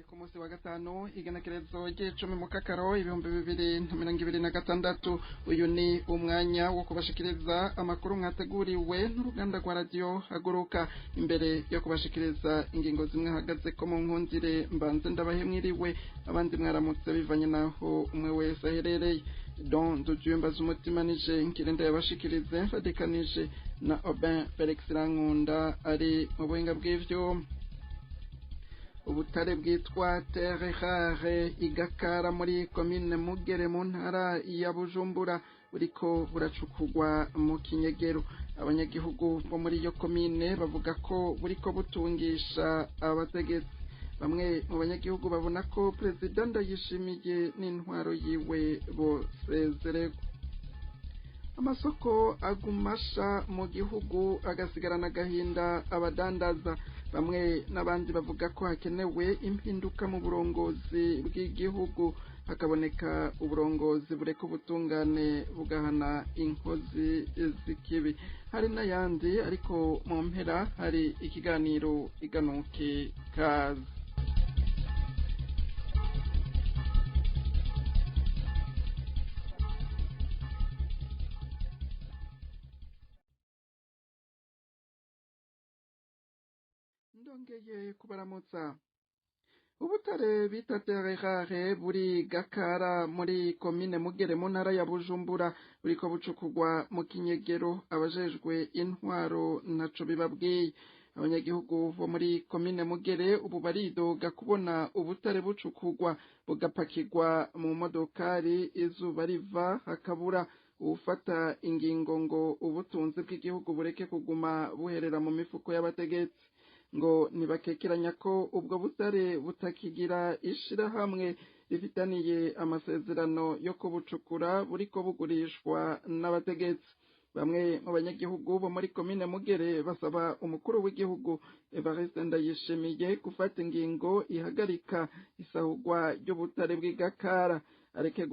ku munsi wa gatanu igenekerezo ry'icumi mu kakaro 2026 uyu ni umwanya wo kubashikiriza amakuru mwateguriwe n'uruganda rwa radio haguruka imbere yo kubashikiriza ingingo zimwe hagaze ko mu nkundire mbanze ndabahemwiriwe abandi mwaramutse bivanye naho umwe wese aherereye don dujumba z'umutima nije nkirenda yabashikirize fadekanije na Aubin Felix Rankunda ari mu buhinga bw'ivyo ubutare bwitwa terre rare igakara muri commune Mugere mu ntara ya Bujumbura buriko buracukurwa mu Kinyegero abanyagihugu bo muri iyo commune bavuga ko buriko butungisha abategetsi bamwe mu banyagihugu babona ko president Ndayishimiye n'intwaro yiwe bosezererwa amasoko agumasha mu gihugu agasigarana gahinda abadandaza bamwe n'abandi bavuga ko hakenewe impinduka mu burongozi bw'igihugu hakaboneka uburongozi bureka ubutungane bugahana inkozi z'ikibi hari n'ayandi ariko mu mpera hari ikiganiro iganuke kazi ndongeye kubaramutsa ubutare bita terre rare buri Gakara muri commune Mugere mu ntara ya Bujumbura buriko bucukurwa mu Kinyegero abajejwe intwaro naco bibabwiye abanyagihugu bo muri commune Mugere ubu baridoga kubona ubutare bucukurwa bugapakirwa mu modokari izuba riva hakabura ufata ingingo ngo ubutunzi bw'igihugu bureke kuguma buherera mu mifuko y'abategetsi ngo nibakekeranya ko ubwo butare butakigira ishirahamwe rifitaniye amasezerano yo kubucukura buriko bugurishwa n'abategetsi bamwe mu banyagihugu bo muri commune Mugere basaba umukuru w'igihugu Evariste Ndayishimiye gufata ingingo ihagarika isahurwa ry'ubutare bw'Igakara areke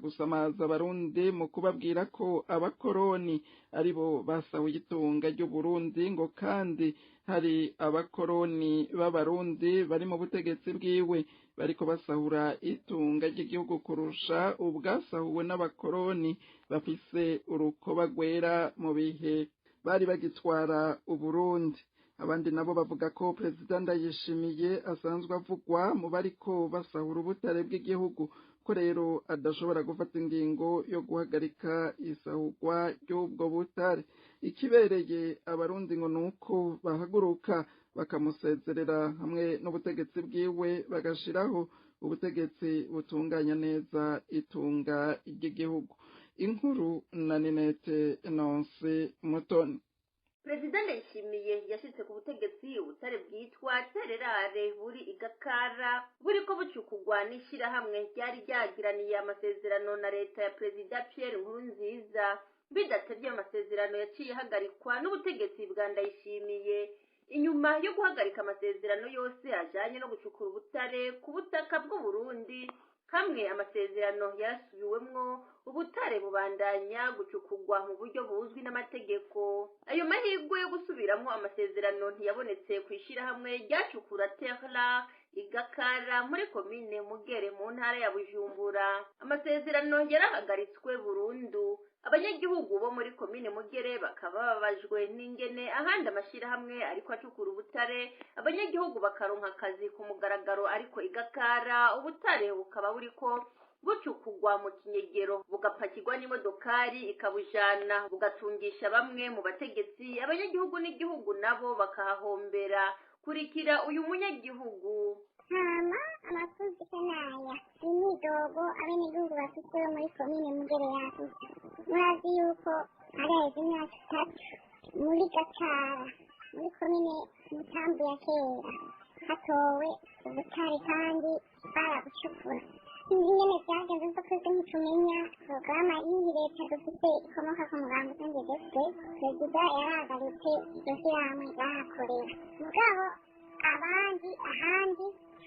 gusamaza abarundi mu kubabwira ko abakoroni aribo basahuye itunga ry'Uburundi ngo kandi hari abakoroni b'abarundi bari mu butegetsi bwiwe bariko basahura itunga ry'igihugu kurusha ubwasahuwe n'abakoroni bafise urukoba rwera mu bihe bari bagitwara Uburundi abandi nabo bavuga ko President Ndayishimiye asanzwe avugwa mu bariko basahura ubutare bw'igihugu ko rero adashobora gufata ingingo yo guhagarika isahurwa ry'ubwo butare ikibereye abarundi ngo nuko bahaguruka bakamusezerera hamwe n'ubutegetsi bwiwe bagashiraho ubutegetsi butunganya neza itunga ry'igihugu inkuru na Ninette Nonse Mutoni President Ndayishimiye yashitse ku butegetsi ubutare bwitwa terre rare buri Igakara buriko bucukugwa n'ishirahamwe ryari ryagiraniye amasezerano na leta ya President Pierre Nkurunziza bidatevye amasezerano yaciye hagarikwa n'ubutegetsi bwa Ndayishimiye inyuma yo guhagarika amasezerano yose ajanye no gucukura ubutare ku butaka bw'u Burundi kamwe amasezerano yarasubiwemwo ubutare bubandanya gucukugwa mu buryo buzwi n'amategeko ayo mahirwe yo gusubiramwo amasezerano ntiyabonetse kwishirahamwe ryacukura terre Igakara muri commune Mugere mu ntara ya Bujumbura amasezerano yarahagaritswe burundu abanyagihugu bo muri commune Mugere bakaba babajwe n'ingene ahandi amashirahamwe ariko acukura ubutare abanyagihugu bakaronka akazi ku mugaragaro ariko Igakara ubutare bukaba buriko bucukugwa mu Kinyegero bugapakirwa n'imodokari ikabujana bugatungisha bamwe mu bategetsi abanyagihugu n'igihugu nabo bakahahombera kurikira uyu munyagihugu hama amafuzi kanaya imidogo abenegihugu bafite muri komine Mugere yacu murazi yuko haraheze imyaka 3 muri Gakara muri komine Mutambu ya kera hatowe ubutare kandi barabucukura ingene byagenze ko twese ntitumenya porogaramu y'iyi leta dufite ikomoka ku mugambi w'indege perezida yarahagaritse iryo shyirahamwe ryahakorera mugabo ahandi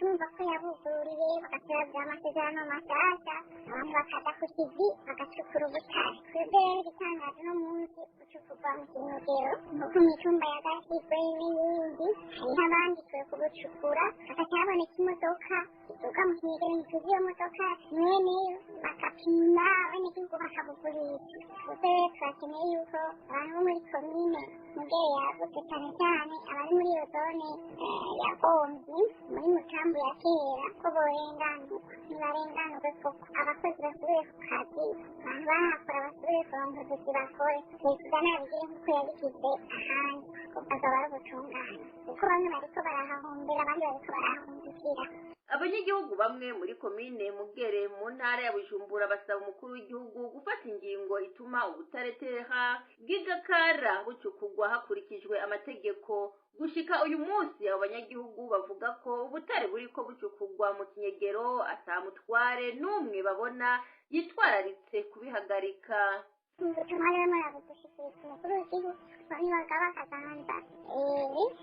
tumva ko yabuguriye bagasubira amasezerano mashasha abantu bakaza ku kivi bagacukura ubutare twebwe rero igitangaje no munsi gucukurwa mu Kinyegero nko ku mitumba ya Gashyirwe n'iyindi hariho abandikiwe kubucukura hagaca haboneka imodoka iduga mu Kinyegero ntituzi iyo modoka mweneyo bakapima abenegihugu bakabugurisha twebwe turakeneye yuko abantu bo muri komine Mugere yagutse cyane cyane abari muri iyo zone ya Gomvyi muri Mutambu ya kera ko borenganurwa ntibarenganurwe koko abakozi basubiye ku kazi abantu bahakora basubiye kuronka ubuzi bakore perezida nabigire nk'uko yabigize ahandi bukazaba ari ubutungane kuko bamwe bariko barahahombera abandi bariko barahahungukira. Abanyagihugu bamwe muri komine Mugere mu ntara ya Bujumbura basaba umukuru w'igihugu gufata ingingo ituma ubutare teha bw'igakara bucukugwa hakurikijwe amategeko. Gushika uyu munsi abo banyagihugu bavuga ko ubutare buriko bucukugwa mu Kinyegero atamutware n'umwe babona yitwararitse kubihagarika. Ubutumwa rero murabudushikiriza umukuru w'igihugu bamwe bakaganza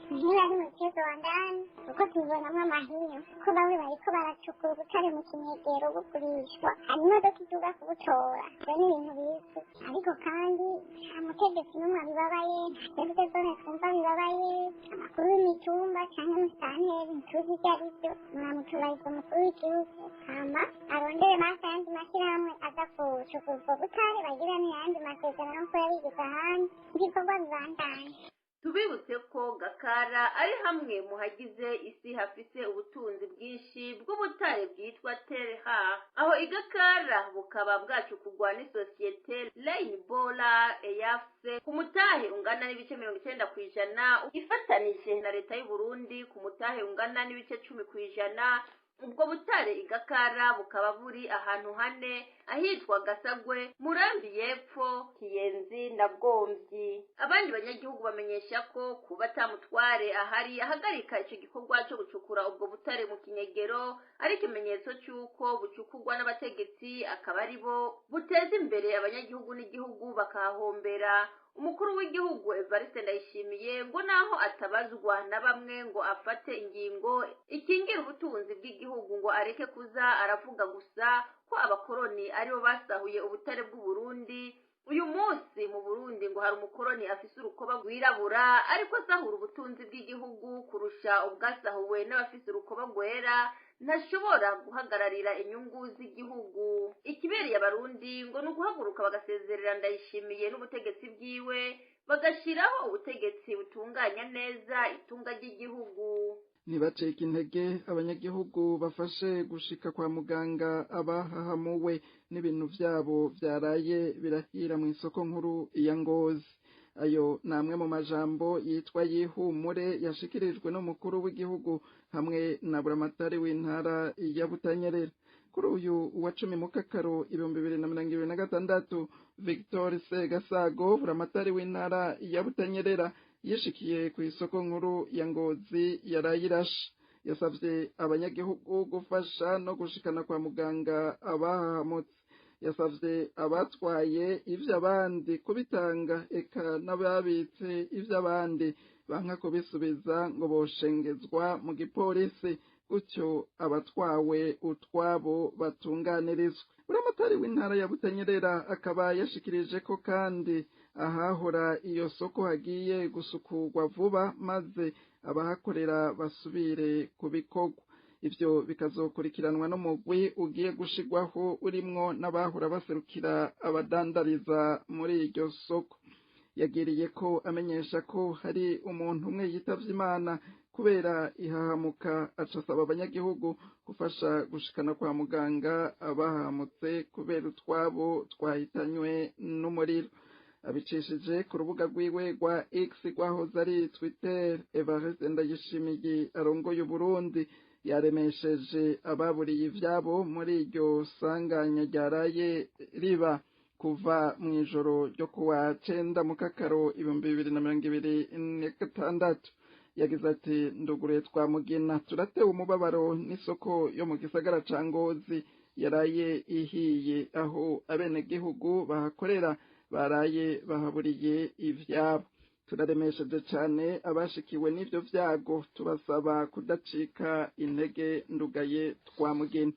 niba ari mu kibazo wa ndani kuko tubibonamo amahinyu ko bamwe bariko baracukura ubutare mu Kinyegero bugurishwa hari imodoka iduga kubutora ibyo ni ibintu bizwi ariko kandi nta mutegetsi n'umwe abibabaye nta serivise zone twumva bibabaye amakuru y'imitumba canke musanteri ntituzi ivyo ari vyo muramutubariza umukuru w'igihugu hama arondere masa yandi mashyirahamwe aza gucukura ubwo butare bagira n'ayandi masezerano ko yabigize ahandi ibikorwa bibandanye. Tubibutse ko Gakara ari hamwe mu hagize isi hafise ubutunzi bwinshi bw'ubutare bwitwa Terha, aho igakara bukaba bwacukugwa n'isosiyete Rainbow Eyafse ku mutahe ungana n'ibice 90% ifatanije na leta y'u Burundi ku mutahe ungana n'ibice 10%. Ubwo butare igakara bukaba buri ahantu hane ahitwa Gasagwe, Murambi y'Epfo, Kiyenzi na Gomvyi. Abandi banyagihugu bamenyesha ko kuba atamutware ahari ahagarika ico gikorwa cyo gucukura ubwo butare mu Kinyegero ari ikimenyetso cy'uko bucukugwa n'abategetsi akaba ari bo buteza imbere abanyagihugu n'igihugu bakahombera. Umukuru w'igihugu Evariste Ndayishimiye ngo naho atabazwa na bamwe ngo afate ingingo ikingira ubutunzi bw'igihugu ngo areke kuza aravuga gusa ko abakoroni aribo basahuye ubutare bw'u Burundi. Uyu munsi mu Burundi ngo hari umukoroni afise urukoba rwirabura ariko asahura ubutunzi bw'igihugu kurusha ubwasahuwe n'abafise urukoba rwera ntashobora guhagararira inyungu z'igihugu. Ikibereye abarundi ngo ni uguhaguruka bagasezerera Ndayishimiye n'ubutegetsi bwiwe bagashiraho ubutegetsi butunganya neza itunga ry'igihugu. Ntibacika intege abanyagihugu bafashe gushika kwa muganga abahahamuwe n'ibintu vyabo vyaraye birahira mu isoko nkuru ya Ngozi. Ayo namwe mu majambo yitwa yihumure yashikirijwe n'umukuru w'igihugu hamwe na buramatari w'intara ya Butanyerera. Kuri uyu wa 10 Mukakaro 2026 Victor Segasago buramatari w'intara ya Butanyerera yishikiye ku isoko nkuru ya Ngozi yarayirashe. Yasavye abanyagihugu gufasha no gushikana kwa muganga abahamutse. Yasavye abatwaye ivy'abandi kubitanga eka n'ababitse ivy'abandi banka kubisubiza ngo boshengezwa mu gipolisi gutyo abatwawe utwabo batunganirizwa. Buramatari w'intara ya Butanyerera akaba yashikirije ko kandi ahahora iyo soko hagiye gusukurwa vuba maze abahakorera basubire kubikorwa. Ivyo bikazokurikiranwa n'umugwi ugiye gushigwaho urimwo n'abahora baserukira abadandariza muri iryo soko. Yagiriye ko amenyesha ko hari umuntu umwe yitavye Imana kubera ihahamuka, aca asaba abanyagihugu gufasha gushikana kwa muganga abahamutse kubera utwabo twahitanywe n'umuriro. Abicishije ku rubuga rwiwe rwa X rwahoze ari Twitter, Evariste Ndayishimiye arongoye Burundi yaremesheje ababuriye ivyabo muri iryo sanganya ryaraye riba kuva mw'ijoro ryo kuwa 9 Mukakaro 2026. Yagize ati nduguruye twa Mugina turatewe umubabaro n'isoko yo mu gisagara ca Ngozi yaraye ihiye aho abenegihugu bahakorera baraye bahaburiye ivyabo. turaremesheje cyane abashikiwe n'ibyo vyago tubasaba kudacika intege ndugaye twamugena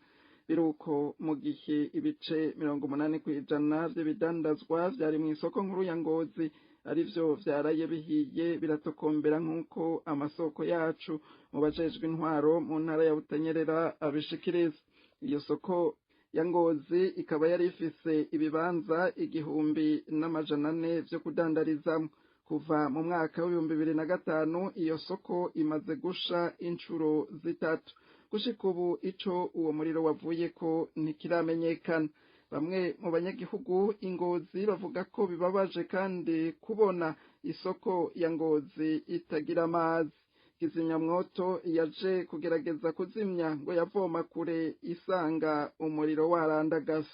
biruko mu gihe ibice 80% by'ibidandazwa byari mu isoko nkuru ya Ngozi arivyo vyaraye bihiye biratokombera nk'uko amasoko yacu mu bajejwe intwaro mu ntara ya Butanyerera abishikiriza. Iyo soko ya Ngozi ikaba yari ifise ibibanza 1,400 vyo kudandarizamwo. Kuva mu mwaka w'2005 iyo soko imaze gusha inshuro zitatu. Gushika ubu ico uwo muriro wavuye ko ntikiramenyekana. Bamwe mu banyagihugu Ingozi bavuga ko bibabaje kandi kubona isoko ya Ngozi itagira amazi. Kizimyamwoto yaje kugerageza kuzimya ngo yavoma kure isanga umuriro warandagase.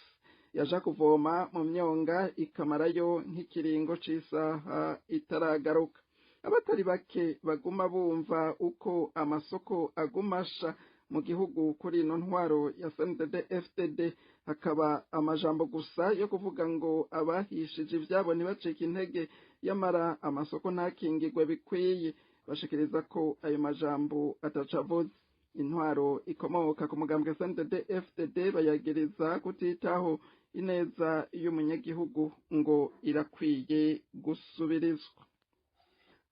Yaje kuvoma mu myonga ikamarayo nk'ikiringo c'isaha itaragaruka. Abatari bake baguma bumva uko amasoko agumasha mu gihugu kuri ino ntwaro ya CNDD-FDD hakaba amajambo gusa yo kuvuga ngo abahishije ivyabo ntibacike intege yamara amasoko ntakingirwe bikwiye. Bashikiriza ko ayo majambo atacavuze. Intwaro ikomoka ku mugambwe CNDD-FDD bayagiriza kutitaho ineza y'umunyagihugu ngo irakwiye gusubirizwa.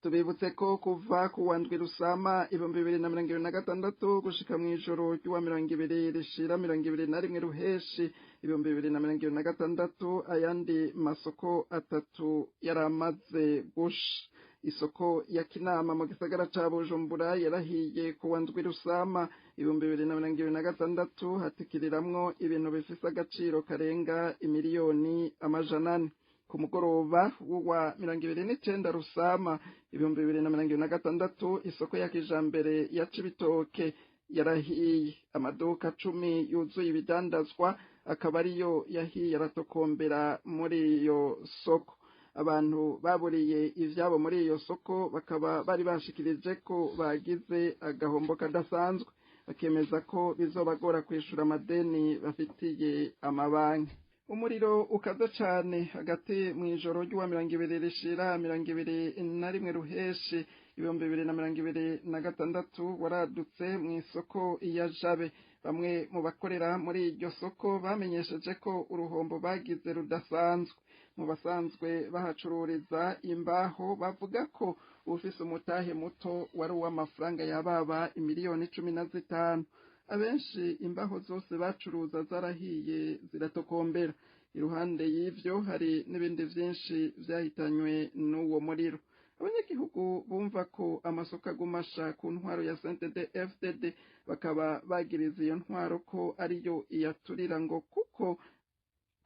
Tubibutse ko kuva ku wandwi Rusama 2026 gushika mu ijoro ry'uwa 20 rishira 21 Ruheshi 2026 ayandi masoko atatu yaramaze gusha. Isoko ya Kinama mu gisagara ca Bujumbura yarahiye ku wandwi Rusama 2026 hatikiriramwo ibintu bifise agaciro karenga imiliyoni 400. Ku mugoroba wa 29 Rusama 2026 isoko ya Kijambere ya Cibitoke yarahiye. Amaduka 10 yuzuye ibidandazwa akaba ariyo yahiye aratokombera muri iyo soko. Abantu baburiye ivyabo muri iyo soko bakaba bari bashikirije ko bagize agahombo kadasanzwe, bakemeza ko bizobagora kwishura amadeni bafitiye amabanki. Umuriro ukaze cane hagati mu ijoro ry'uwa 20 rishira 21 Ruheshi 2026 waradutse mu isoko ya Jabe. Bamwe mu bakorera muri iryo soko bamenyesheje ko uruhombo bagize rudasanzwe. Mu basanzwe bahacururiza imbaho bavuga ko ufise umutahe muto wari uw'amafaranga yababa imiliyoni 15. Abenshi imbaho zose bacuruza zarahiye ziratokombera. Iruhande y'ivyo hari n'ibindi vyinshi vyahitanywe n'uwo muriro. Abanyagihugu bumva ko amasoko agumasha ku ntwaro ya CNDD-FDD bakaba bagiriza iyo ntwaro ko ariyo iyaturira ngo kuko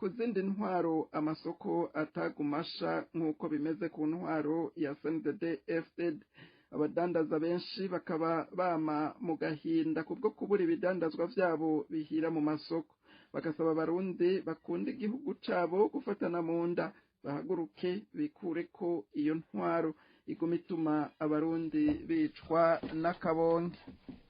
ku zindi ntwaro amasoko atagumasha nk'uko bimeze ku ntwaro ya CNDD-FDD. Abadandaza benshi bakaba bama mu gahinda kubwo kubura ibidandazwa vyabo bihira mu masoko. Bagasaba abarundi bakunda igihugu cabo gufatana mu nda bahaguruke bikure ko iyo ntwaro iguma ituma abarundi bicwa n'akabonge.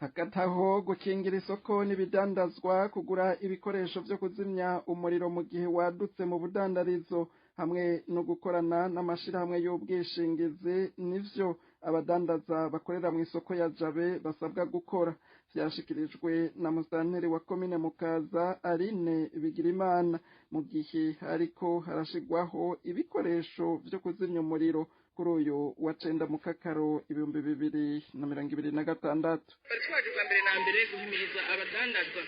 Hakataho gukingira isoko n'ibidandazwa, kugura ibikoresho vyo kuzimya umuriro mu gihe wadutse mu budandarizo, hamwe no gukorana n'amashirahamwe y'ubwishingizi nivyo abadandaza bakorera mu isoko ya Jabe basabwa gukora. Vyashikirijwe na musanteri wa komine Mukaza Aline Bigirimana mu gihe hariko harashigwaho ibikoresho vyo kuzimya umuriro kuri uyu wa 9 Mukakaro 2026. Twajijwe mbere na mbere guhimiriza abadandaza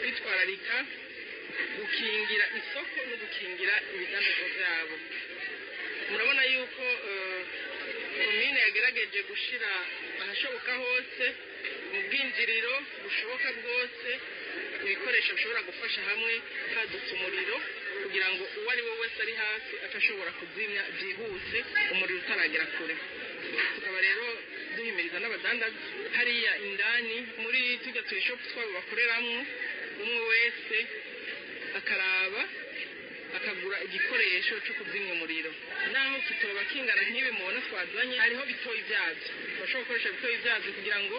kwitwararika gukingira isoko no gukingira ibidandazwa vyabo. Murabona yuko komine yagerageje gushira ahashoboka hose mu bwinjiriro bushoboka bwose ibikoresho bishobora gufasha hamwe hadutse umuriro kugira ngo uwo ari we wese ari hasi atashobora kuzimya byihuse umuriro utaragera kure. Tukaba rero duhimiriza n'abadandaza hariya indani muri tujya tuyishop twabo bakoreramwo, umwe wese akaraba akagura igikoresho cyo kuzimya umuriro. Naho kitoba kingana nk'ibi mubona twazanye, hariho bitoyi byavyo bashobora gukoresha bitoyi byavyo kugira ngo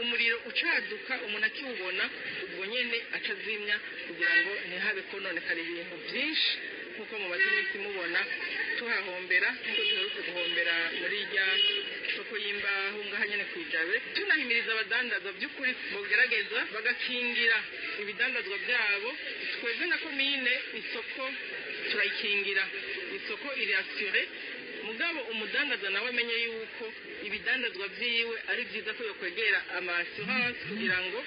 umuriro ucaduka umuntu akiwubona ubwo nyene acazimya kugira ngo ntihabe kononekara ibintu byinshi nk'uko mumaze iminsi mubona tuhahombera nk'uko duherutse guhombera muri rya soko y'imbaho ngaha nyene kwijabe tunahimiriza abadandaza by'ukuri bogerageza bagakingira ibidandazwa byabo twebwe na komine isoko turayikingira isoko iri assuré mugabo umudandaza nawe amenye yuko ibidandazwa vyiwe ari vyiza ko yokwegera ama assurance kugira ngo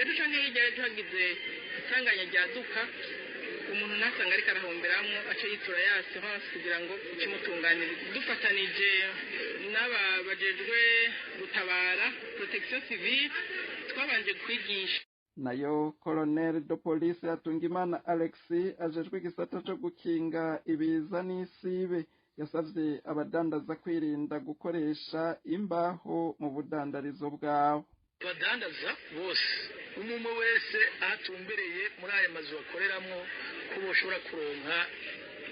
ejo canke hirya tuhagize isanganya ryaduka umuntu ntasanga ariko arahomberamwo ace yitura ya assurance kugira ngo ikimutunganire dufatanije n'ababajejwe gutabara protection civile twabanje kwigisha nayo Colonel de Police Hatungimana Alexis ajejwe igisata co gukinga ibiza n'isibe yasavye abadandaza kwirinda gukoresha imbaho mu budandarizo bwabo. Abadandaza bose umwe wese ahatumbereye muri aya mazu bakoreramwo ko boshobora kuronka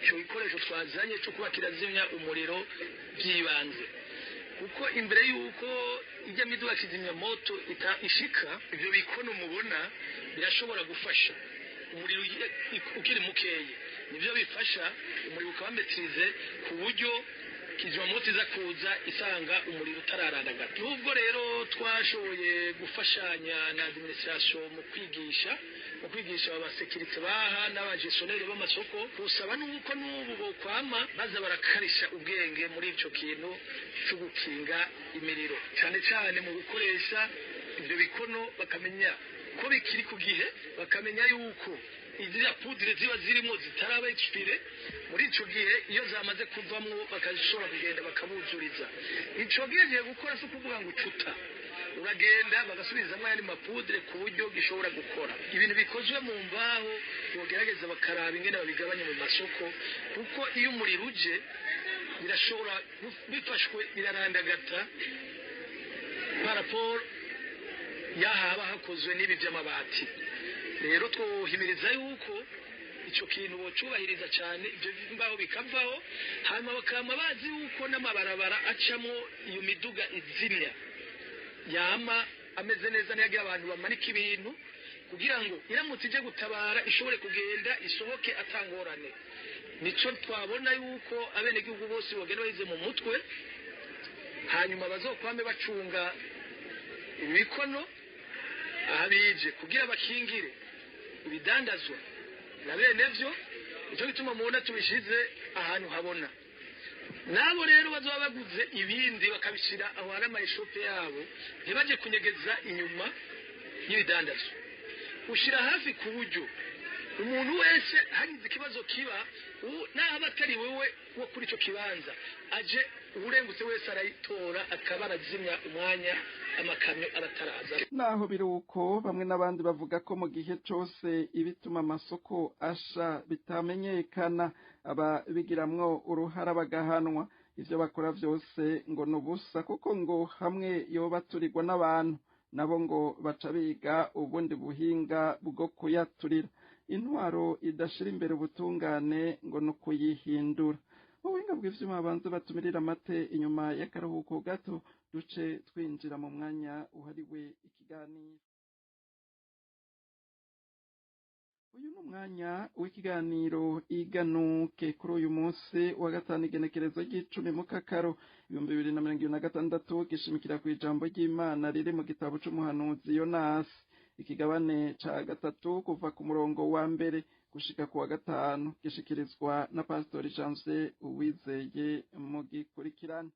ico gikoresho twazanye cyo kuba kirazimya umuriro by'ibanze, kuko imbere yuko ijya miduga kizimya moto ishika ivyo bikono mubona birashobora gufasha umuriro ukiri mukeye, nivyo bifasha umuriro ukabametrize ku buryo kizima moto iza kuza isanga umuriro utararandagata. Nubwo rero twashoboye gufashanya na administration mu kwigisha abasekirite baha n'abagestionnaire b'amasoko kusaba nuko n'ubu bokwama baza barakarisha ubwenge muri ico kintu cyo gukinga imiriro, cyane cyane mu gukoresha ibyo bikono bakamenya ko bikiri ku gihe, bakamenya yuko izira pudire ziba zirimo zitaraba expire muri ico gihe iyo zamaze kuvamwo bakashobora kugenda bakabuzuriza. Ico gihe gukora so kuvuga ngo ucuta uragenda bagasubizamwo yandi mapudire ku buryo gishobora gukora. Ibintu bikozwe mu mbaho bogerageza bakaraba ingene babigabanya mu masoko, kuko iyo umuriro uje birashobora bifashwe birarandagata par rapport yahaba hakozwe n'ibi by'amabati. Rero twohimiriza yuko ico kintu bocubahiriza cyane ibyo mbaho bikavaho, hanyuma bakama bazi yuko n'amabarabara acamo iyo miduga izimya yama ameze neza ntiyagira abantu bamanika ibintu kugira ngo iramutse ije gutabara ishobore kugenda isohoke atangorane. Nico twabona yuko abenegihugu bose bogenda bayize mu mutwe, hanyuma bazokwame bacunga ibikono ahabije kugira bakingire ibidandazwa na bene vyo. Ico gituma mubona tubishize ahantu habona. Nabo rero bazoba baguze ibindi bakabishira aho hari amayishope yabo, ntibaje kunyegeza inyuma y'ibidandazwa, ushira hafi ku buryo umuntu wese hagize ikibazo kiba naho atari wewe wo kuri ico kibanza aje urengutse wese arayitora akaba arazimya umwanya amakamyo arataraza. Naho biruko bamwe n'abandi bavuga ko mu gihe cyose ibituma amasoko asha bitamenyekana ababigiramwo uruhara bagahanwa, ivyo bakora vyose ngo nubusa, kuko ngo hamwe yoba turirwa n'abantu nabo ngo baca biga ubundi buhinga bwo kuyaturira. Intwaro idashira imbere ubutungane ngo nukuyihindura. Ubuhinga bw'ivyuma banze batumirira amate inyuma y'akaruhuko gato duce twinjira mu mwanya uhariwe ikiganiro. Uyu ni umwanya w'ikiganiro iganuke kuri uyu munsi wa gatanu igenekerezo ry'icumi mu Kakaro 2026 gishimikira ku ijambo ry'Imana riri mu gitabo c'umuhanuzi Yonasi ikigabane ca gatatu kuva ku murongo wa mbere gushika ku wa gatanu gishikirizwa na Pastor Janvier Uwizeye mu gikurikirana.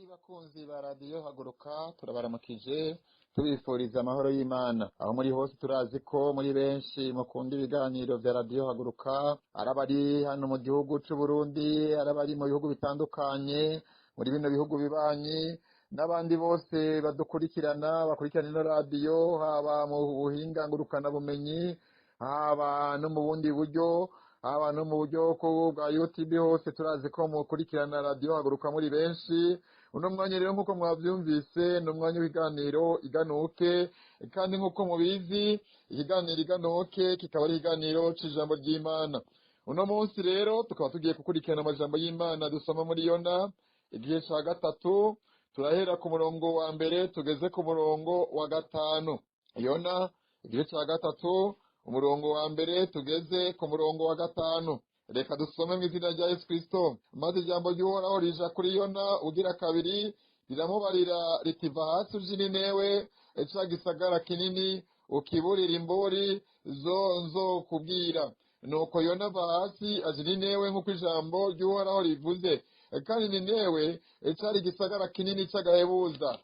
Bakunzi ba radiyo haguruka turabaramukije tubifuriza amahoro y'Imana aho muri hose. Turazi ko muri benshi mukunda ibiganiro vya radiyo haguruka, arabari hano mu gihugu c'u Burundi, arabari mu bihugu bitandukanye muri bino bihugu bibanyi, n'abandi bose badukurikirana ino radiyo, haba mu buhinga ngurukana bumenyi, haba no mu bundi buryo, haba no mu buryo bwa YouTube hose. Turazi ko mukurikirana radiyo haguruka muri benshi. Uno mwanya rero nk'uko mwavyumvise ni umwanya w'ikiganiro iganuke, kandi nk'uko mubizi ikiganiro iganuke kikaba ari ikiganiro c'ijambo ry'Imana. Uno munsi rero tukaba tugiye gukurikirana amajambo y'Imana dusoma muri Yona igihe ca gatatu, turahera ku murongo wa mbere tugeze ku murongo wa gatanu. Yona igihe ca gatatu umurongo wa mbere tugeze ku murongo wa gatanu. reka dusome mu izina rya Yesu Kristo. Maze ijambo ry'Uhoraho rija kuri Yona ugira kabiri, riramubarira riti va hasi uje Ninewe, ca gisagara kinini, ukiburira imburi nzokubwira. Nuko Yona ava hasi aja Ninewe nk'uko ijambo ry'Uhoraho rivuze. Kandi Ninewe cari igisagara kinini c'agahebuza,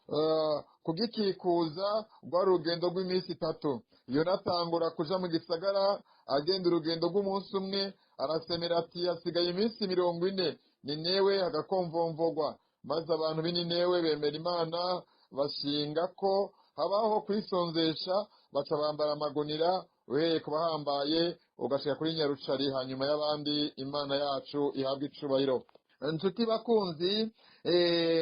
kugikikuza rwari urugendo rw'iminsi 3. Yona atangura kuja mu gisagara, agenda urugendo rw'umunsi umwe, arasemera ati hasigaye iminsi 40 Ninewe hagakomvomvogwa. Maze abantu b'i Ninewe bemera Imana, bashinga ko habaho kwisonzesha, baca bambara amagunira, uhereye ku bahambaye ugashika kuri nyarucari, hanyuma y'abandi. Imana yacu ihabwa icubahiro. Nshuti bakunzi,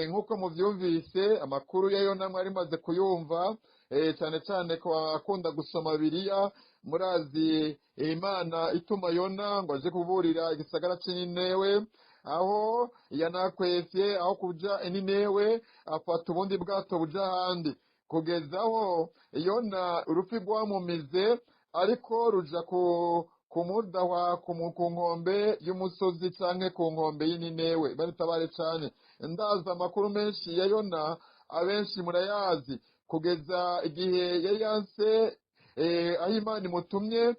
nk'uko muvyumvise amakuru ya Yona mwari maze kuyumva, cyane cyane ko akunda gusoma Bibiliya, murazi Imana ituma Yona ngo aje kuburira igisagara c'Ninewe, aho yanakwevye aho kuja Ninewe afata ubundi bwato buja ahandi, kugezaho Yona urupfu rwamumize, ariko ruja kumudahwa ku nkombe y'umusozi canke ku nkombe y'Ninewe. Baritabare cane, ndaza amakuru menshi ya Yona abenshi murayazi, kugeza igihe yari yanse aho Imana imutumye,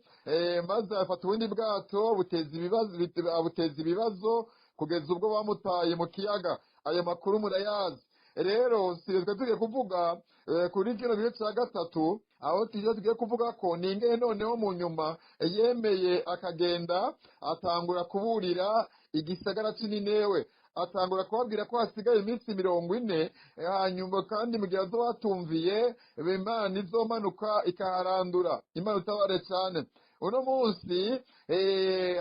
maze afata ubundi bwato buteza ibibazo kugeza ubwo bamutaye mu kiyaga. Ayo makuru murayazi. Rero sirezwe tugiye kuvuga kuri kino gice cya gatatu, aho tugiye kuvuga ko ninge noneho mu nyuma yemeye akagenda atangura kuburira igisagara c'Ninewe, atangura kubabwira ko hasigaye iminsi 40, hanyuma kandi mu gihe azobatumviye Imana izomanuka ikaharandura. Imana utabare cyane. Uno munsi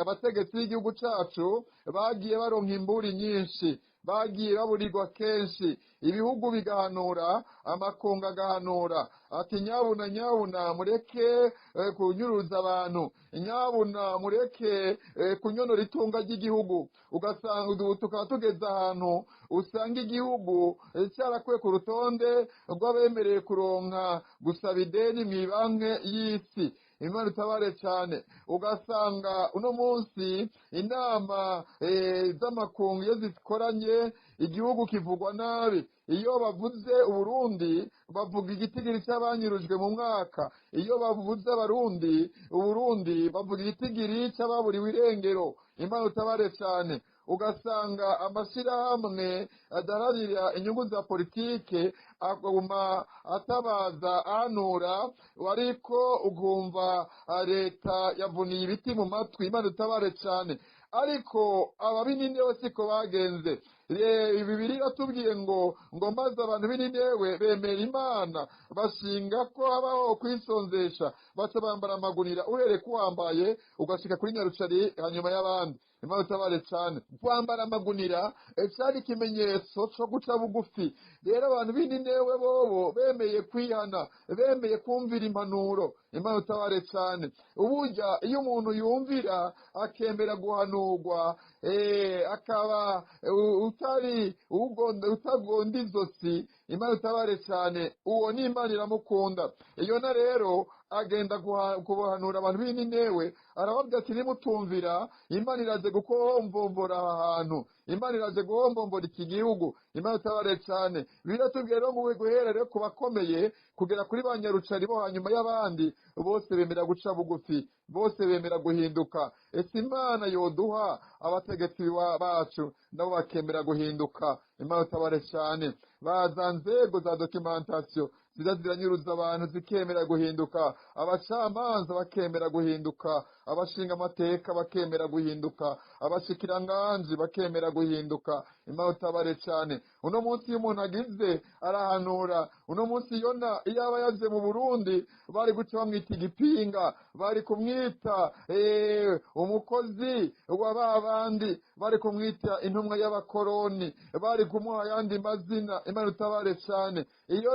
abategetsi b'igihugu cacu bagiye baronka imburi nyinshi, bagiye baburirwa kenshi, ibihugu bigahanura, amakunga agahanura ati nyabuna mureke kunyuruza abantu, nyabuna mureke kunyonora itunga ry'igihugu. Ugasanga tukaba tugeze ahantu usanga igihugu cyarakwiye ku rutonde rw'abemereye kuronka gusaba ideni mw'ibanke y'isi. Imana utabare cyane. Ugasanga uno munsi inama z'amakungu iyo zikoranye, igihugu kivugwa nabi. Iyo bavuze Uburundi bavuga igitigiri cy'abanyurujwe mu mwaka, iyo bavuze Uburundi bavuga igitigiri cy'ababuriwe irengero. Imana utabare cyane. Ugasanga amashirahamwe adaharira inyungu za politike aguma atabaza ahanura, wariko ugumva leta yavuniye ibiti mu matwi. Imana utabare cyane. Ariko ababi Ninewe siko bagenze. Bibiliya iratubwiye ngo maze abantu b'i Ninewe bemera Imana, bashinga ko habaho kwisonzesha, baca bambara amagunira, uhereye kuwambaye ugashika kuri nyarucari, hanyuma y'abandi. Imana utabare cyane. Kwambara amagunira cyari ikimenyetso cyo guca bugufi. Rero abantu b'i Ninewe bobo bemeye kwihana, bemeye kumvira impanuro. Imana utabare cyane. Uburya iyo umuntu yumvira akemera guhanurwa, akaba utagonda izosi, Imana utabare cyane, uwo ni Imana iramukunda. Yona rero agenda kubahanura abantu b'i Ninewe, arababwira ati nimutumvira, Imana iraje gukombombora aha hantu, Imana iraje guhombombora iki gihugu. Imana utabare cyane. Biratubwira rero ngo guhera ku bakomeye kugera kuri ba nyarucari bo hanyuma y'abandi, bose bemera guca bugufi, bose bemera guhinduka. Ese Imana yoduha abategetsi bacu nabo bakemera guhinduka. Imana utabare cyane. Baza nzego za documentation ziza ziranyuruza abantu zikemera guhinduka, abacamanza bakemera guhinduka, abashinga amateka bakemera guhinduka, abashikiranganji bakemera guhinduka. Imana utabare cyane. Uno munsi iyo umuntu agize arahanura, uno munsi Yona iyaba yaje mu Burundi bari guca bamwita igipinga, bari kumwita umukozi wa babandi, bari kumwita intumwa y'abakoroni, bari kumuha ayandi mazina. Imana utabare cyane. Iyo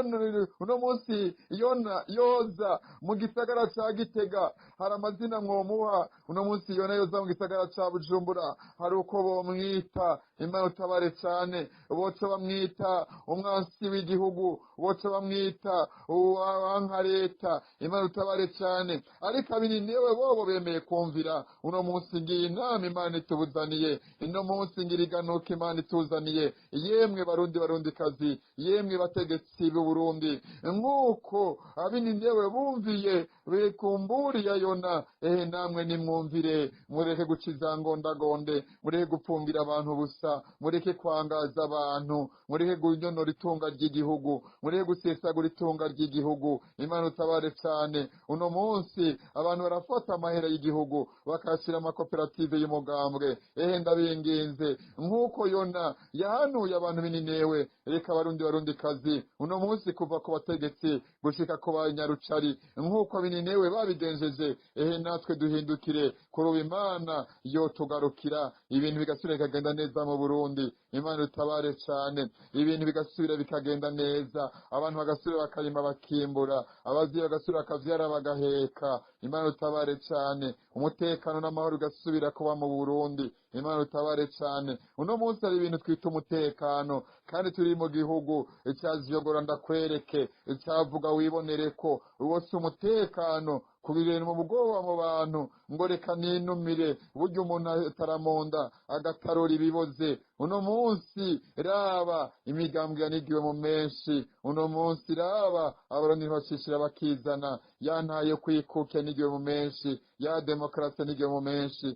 uno munsi Yona yoza mu gisagara ca Gitega, hari amazina mwomuha. Uno munsi Yona yoza mu gisagara ca Bujumbura, hari uko bomwita. Imana utabare cyane boca bamwita umwansi w'igihugu boca bamwita uwanka leta Imana utabare cyane ariko abininewe bobo bemeye kumvira uno munsi ngiye inama Imana itubuzaniye ino munsi ngira iganuka Imana ituzaniye yemwe barundi kazi yemwe bategetsi b'u Burundi nk'uko abininewe bumviye bekumburiya Yona namwe nimwumvire mureke guciza ngondagonde mureke gupfungira abantu busa mureke kwangaza abantu mureke gunyonora itunga ry'igihugu mureke gusesagura itunga ry'igihugu Imana utabare cyane uno munsi abantu barafata amahera y'igihugu bakashyira amakoperative y'umugambwe ndabinginze nk'uko Yona yahanuye abantu bininewe reka barundi kazi uno munsi kuva ku bategetsi gushika ku banyarucari nk'uko bininewe babigenjeje natwe duhindukire kuruba Imana yo tugarukira ibintu bigasubira bikagenda neza mu Burundi Imana utabare cyane ibintu bigasubira bikagenda neza abantu bagasubira bakarima bakimbura abaziye bagasubira akavyara bagaheka Imana utabare cyane umutekano n'amahoro ugasubira kuba mu Burundi Imana utabare cyane uno munsi hari ibintu twita umutekano kandi turi mu gihugu cyaziyogora ndakwereke cyavuga wibonere ko wose umutekano kubirena mu bwoba mu bantu ngo reka ninumire burya umuntu ataramonda agatarora ibiboze uno munsi raba imigambwe yanigiwe mu menshi uno munsi raba abaroni bashishira bakizana yantaye kwikukya nigiwe mu menshi ya demokrasi nigiwe mu menshi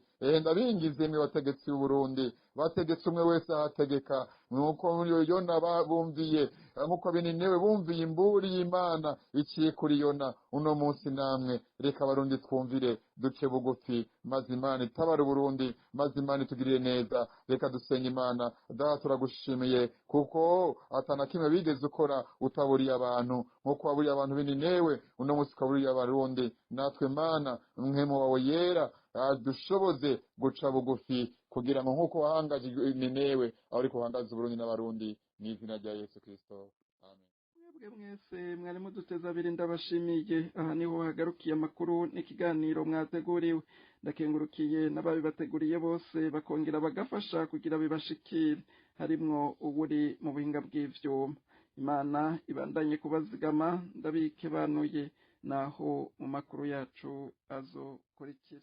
ndabingize mwe bategetsi b'u Burundi bategetse umwe wese ahategeka nuko Yona babumviye nkuko bininewe bumviye imburi y'Imana iciye kuri Yona uno munsi namwe reka abarundi twumvire duce bugufi maze Imana itabara Burundi maze Imana itugirire neza reka dusenga Imana daha turagushimiye kuko atana kimwe bigeze ukora utaburiye abantu nkuko waburiye abantu bininewe uno munsi ukaburiye abarundi natwe Mana mwemu wawe yera dushoboze guca bugufi kugira ngo nkuko wahangaje Ninewe aho ariko uhangaza Burundi n'abarundi mu izina rya Yesu Kristo amen. Mwebwe mwese mwari muduteza abiri ndabashimiye aha niho hagarukiye amakuru n'ikiganiro mwateguriwe ndakengurukiye n'ababibateguriye bose bakongera bagafasha kugira bibashikire harimwo uburi mu buhinga bw'ivyuma Imana ibandanye kubazigama ndabikebanuye naho mu makuru yacu azokurikira.